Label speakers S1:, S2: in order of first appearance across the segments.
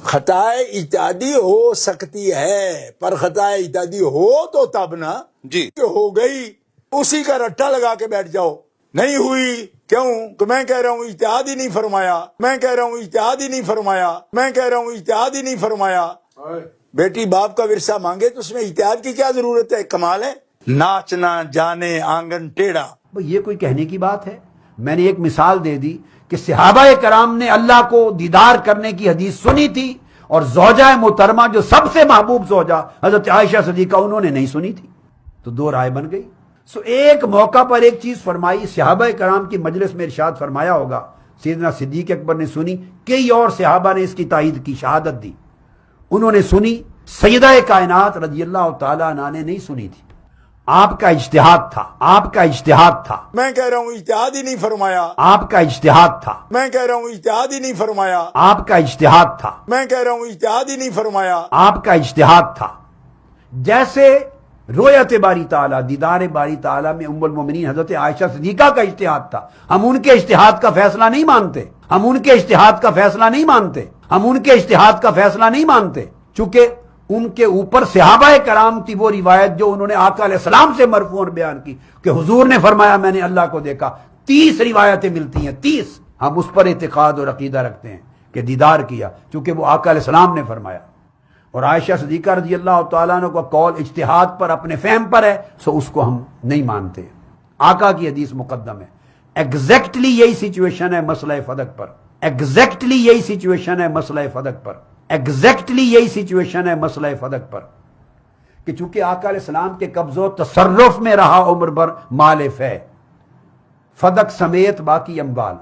S1: خطائے اجتہادی ہو سکتی ہے، پر خطائے اجتہادی ہو تو تب نا
S2: جی
S1: کہ ہو گئی اسی کا رٹا لگا کے بیٹھ جاؤ، نہیں ہوئی کیوں کہ میں کہہ رہا ہوں اجتہاد ہی نہیں فرمایا، میں کہہ رہا ہوں اجتہاد ہی نہیں فرمایا، میں کہہ رہا ہوں اجتہاد ہی نہیں فرمایا۔ بیٹی باپ کا ورثہ مانگے تو اس میں اجتہاد کی کیا ضرورت ہے؟ کمال ہے، ناچنا جانے آنگن ٹیڑھا۔
S3: یہ کوئی کہنے کی بات ہے؟ میں نے ایک مثال دے دی کہ صحابہ کرام نے اللہ کو دیدار کرنے کی حدیث سنی تھی، اور زوجہ محترمہ جو سب سے محبوب زوجہ حضرت عائشہ صدیقہ انہوں نے نہیں سنی تھی، تو دو رائے بن گئی۔ ایک موقع پر ایک چیز فرمائی، صحابہ کرام کی مجلس میں ارشاد فرمایا ہوگا، سیدنا صدیق اکبر نے سنی، کئی اور صحابہ نے اس کی تائید کی، شہادت دی، انہوں نے سنی، سیدہ کائنات رضی اللہ تعالیٰ عنہ نے نہیں سنی تھی۔ آپ کا اجتہاد تھا، آپ کا اجتہاد تھا،
S1: میں کہہ رہا ہوں اجتہاد ہی نہیں فرمایا،
S3: آپ کا اجتہاد تھا،
S1: میں کہہ رہا ہوں اجتہاد ہی نہیں فرمایا،
S3: آپ کا اجتہاد تھا،
S1: میں کہہ رہا ہوں اجتہاد ہی نہیں فرمایا۔
S3: آپ کا اجتہاد تھا۔ جیسے رویت باری تعالیٰ، دیدار باری تعالیٰ میں ام المومنین حضرت عائشہ صدیقہ کا اجتہاد تھا، ہم ان کے اجتہاد کا فیصلہ نہیں مانتے، ہم ان کے اجتہاد کا فیصلہ نہیں مانتے، ہم ان کے اجتہاد کا فیصلہ نہیں مانتے، چونکہ ان کے اوپر صحابہ کرام کی وہ روایت جو انہوں نے آقا علیہ السلام سے مرفوعاً بیان کی کہ حضور نے فرمایا میں نے اللہ کو دیکھا، 30 روایتیں ملتی ہیں، 30، ہم اس پر اعتقاد اور عقیدہ رکھتے ہیں کہ دیدار کیا، چونکہ وہ آقا علیہ السلام نے فرمایا۔ اور عائشہ صدیقہ رضی اللہ تعالیٰ عنہ کا قول اجتہاد پر، اپنے فہم پر ہے، سو اس کو ہم نہیں مانتے، آقا کی حدیث مقدم ہے۔ ایگزیکٹلی یہی سچویشن ہے مسئلہ فدق پر، ایگزیکٹلی یہی سچویشن ہے مسئلہ فدق پر، ایگزیکٹلی یہی سچویشن ہے مسئلہ فدق پر، کہ چونکہ آقا علیہ السلام کے قبض و تصرف میں رہا عمر بھر مال فے، فدق سمیت باقی اموال،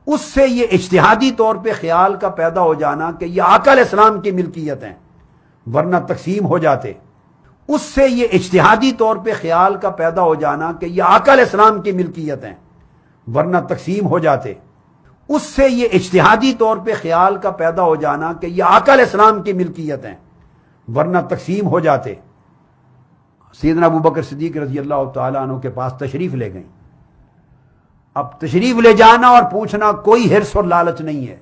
S3: اس سے یہ اجتہادی طور پہ خیال کا پیدا ہو جانا کہ یہ آقا علیہ السلام کی ملکیت ہیں ورنہ تقسیم ہو جاتے، اس سے یہ اجتہادی طور پہ خیال کا پیدا ہو جانا کہ یہ آقا علیہ السلام کی ملکیت ہیں ورنہ تقسیم ہو جاتے، اس سے یہ اجتہادی طور پہ خیال کا پیدا ہو جانا کہ یہ آقا علیہ السلام کی ملکیت ہیں ورنہ تقسیم ہو جاتے۔ سیدنا ابوبکر صدیق رضی اللہ تعالیٰ عنہ کے پاس تشریف لے گئیں۔ اب تشریف لے جانا اور پوچھنا کوئی حرص اور لالچ نہیں ہے،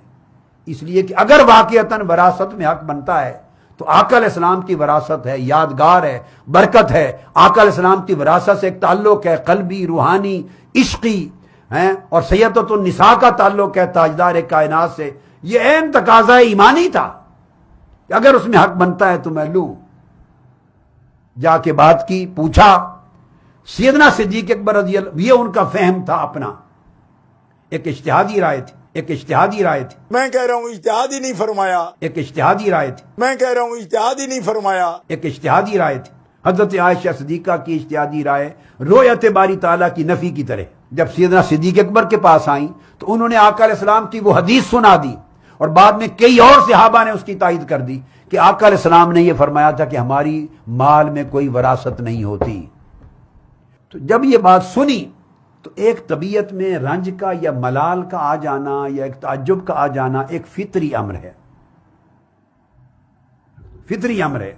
S3: اس لیے کہ اگر واقعتاً وراثت میں حق بنتا ہے تو آقا علیہ السلام کی وراثت ہے، یادگار ہے، برکت ہے، آقا علیہ السلام کی وراثت سے ایک تعلق ہے قلبی، روحانی، عشقی ہیں، اور سیدۃ النساء کا تعلق ہے تاجدار کائنات سے، یہ عین تقاضا ایمانی تھا کہ اگر اس میں حق بنتا ہے تو میں لوں۔ جا کے بات کی، پوچھا، سیدنا صدیق اکبر رضی اللہ، یہ ان کا فہم تھا اپنا، ایک اجتہادی رائے تھی، ایک اجتہادی رائے تھی،
S1: میں کہہ رہا ہوں اجتہاد ہی نہیں فرمایا،
S3: ایک اجتہادی رائے تھی،
S1: میں کہہ رہا ہوں اجتہاد ہی نہیں فرمایا۔
S3: ایک اجتہادی رائے تھی حضرت عائشہ صدیقہ کی اجتہادی رائے رویت باری تعالیٰ کی نفی کی طرح۔ جب سیدنا صدیق اکبر کے پاس آئیں تو انہوں نے آقا علیہ السلام کی وہ حدیث سنا دی، اور بعد میں کئی اور صحابہ نے اس کی تائید کر دی کہ آقا علیہ السلام نے یہ فرمایا تھا کہ ہماری مال میں کوئی وراثت نہیں ہوتی۔ تو جب یہ بات سنی تو ایک طبیعت میں رنج کا یا ملال کا آ جانا یا ایک تعجب کا آ جانا ایک فطری امر ہے، فطری امر ہے۔